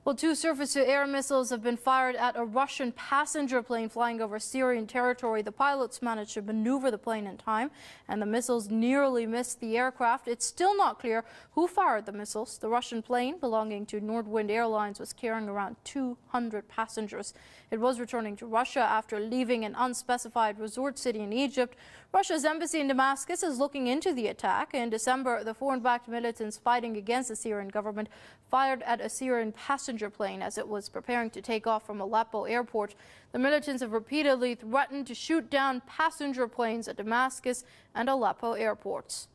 Well, two surface-to-air missiles have been fired at a Russian passenger plane flying over Syrian territory. The pilots managed to maneuver the plane in time, and the missiles nearly missed the aircraft. It's still not clear who fired the missiles. The Russian plane, belonging to Nordwind Airlines, was carrying around 200 passengers. It was returning to Russia after leaving an unspecified resort city in Egypt. Russia's embassy in Damascus is looking into the attack. In December, the foreign-backed militants fighting against the Syrian government fired at a Syrian passenger plane as it was preparing to take off from Aleppo airport. The militants have repeatedly threatened to shoot down passenger planes at Damascus and Aleppo airports.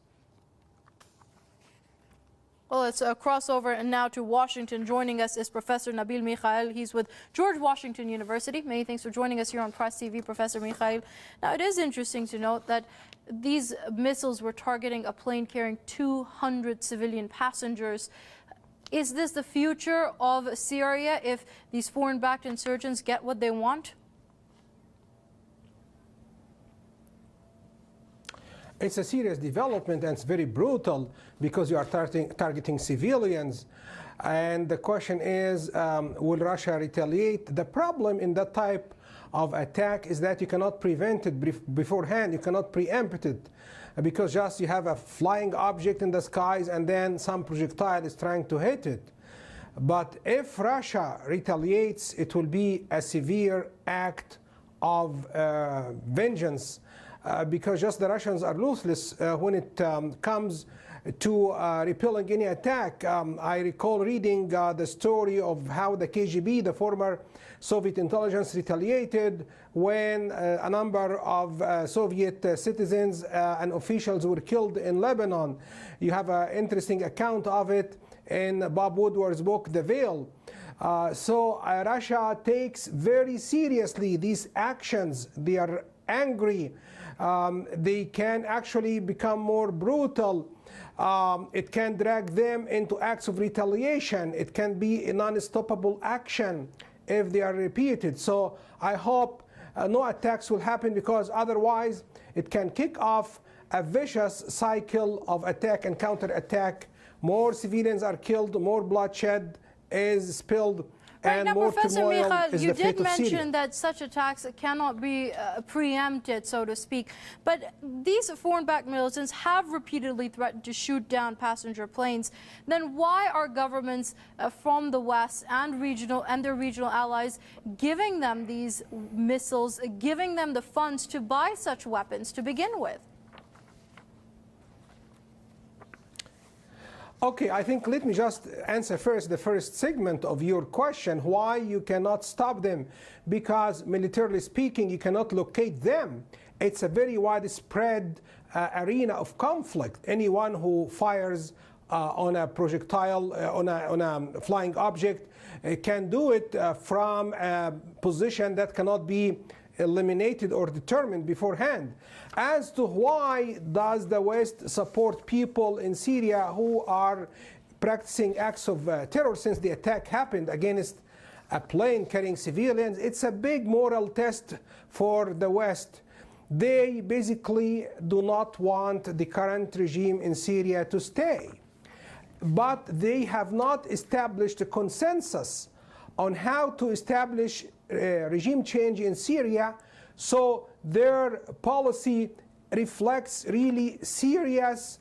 Well, let's cross over and now to Washington. Joining us is Professor Nabil Mikhail. He's with George Washington University. Many thanks for joining us here on Press TV, Professor Mikhail. Now, it is interesting to note that these missiles were targeting a plane carrying 200 civilian passengers. Is this the future of Syria if these foreign-backed insurgents get what they want? It's a serious development, and it's very brutal because you are targeting civilians. And the question is, will Russia retaliate? The problem in that type of attack is that you cannot prevent it beforehand. You cannot preempt it because just you have a flying object in the skies and then some projectile is trying to hit it. But if Russia retaliates, it will be a severe act of vengeance. Because just the Russians are ruthless when it comes to repelling any attack. I recall reading the story of how the KGB, the former Soviet intelligence, retaliated when a number of Soviet citizens and officials were killed in Lebanon. You have an interesting account of it in Bob Woodward's book, The Veil. So Russia takes very seriously these actions. They are angry. They can actually become more brutal. It can drag them into acts of retaliation. It can be a non-stoppable action if they are repeated. So I hope no attacks will happen, because otherwise it can kick off a vicious cycle of attack and counterattack. More civilians are killed, more bloodshed is spilled. Right, now, Professor Mikhail, you did mention that such attacks cannot be preempted, so to speak. But these foreign-backed militants have repeatedly threatened to shoot down passenger planes. Then why are governments from the West and their regional allies giving them these missiles, giving them the funds to buy such weapons to begin with? Okay, I think let me just answer first the first segment of your question, why you cannot stop them. Because militarily speaking, you cannot locate them. It's a very widespread arena of conflict. Anyone who fires on a projectile, on a flying object, can do it from a position that cannot be eliminated or determined beforehand. As to why does the West support people in Syria who are practicing acts of terror since the attack happened against a plane carrying civilians, it's a big moral test for the West. They basically do not want the current regime in Syria to stay. But they have not established a consensus on how to establish regime change in Syria, so their policy reflects really serious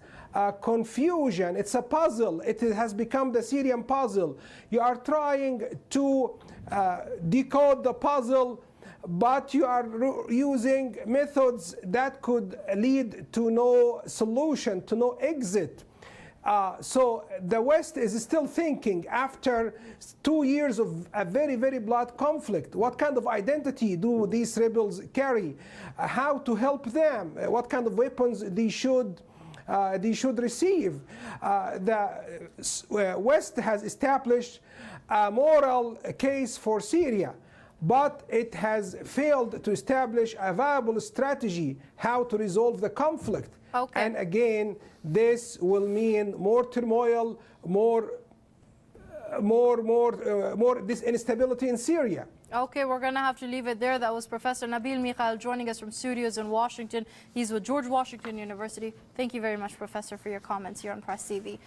confusion. It's a puzzle. It has become the Syrian puzzle. You are trying to decode the puzzle, but you are using methods that could lead to no solution, to no exit. So the West is still thinking, after 2 years of a very, very blood conflict, what kind of identity do these rebels carry? How to help them? What kind of weapons they should receive? The West has established a moral case for Syria, but it has failed to establish a viable strategy how to resolve the conflict. Okay. And again, this will mean more turmoil, more this instability in Syria. Okay, we're going to have to leave it there. That was Professor Nabil Mikhail joining us from studios in Washington. He's with George Washington University. Thank you very much, Professor, for your comments here on Press TV.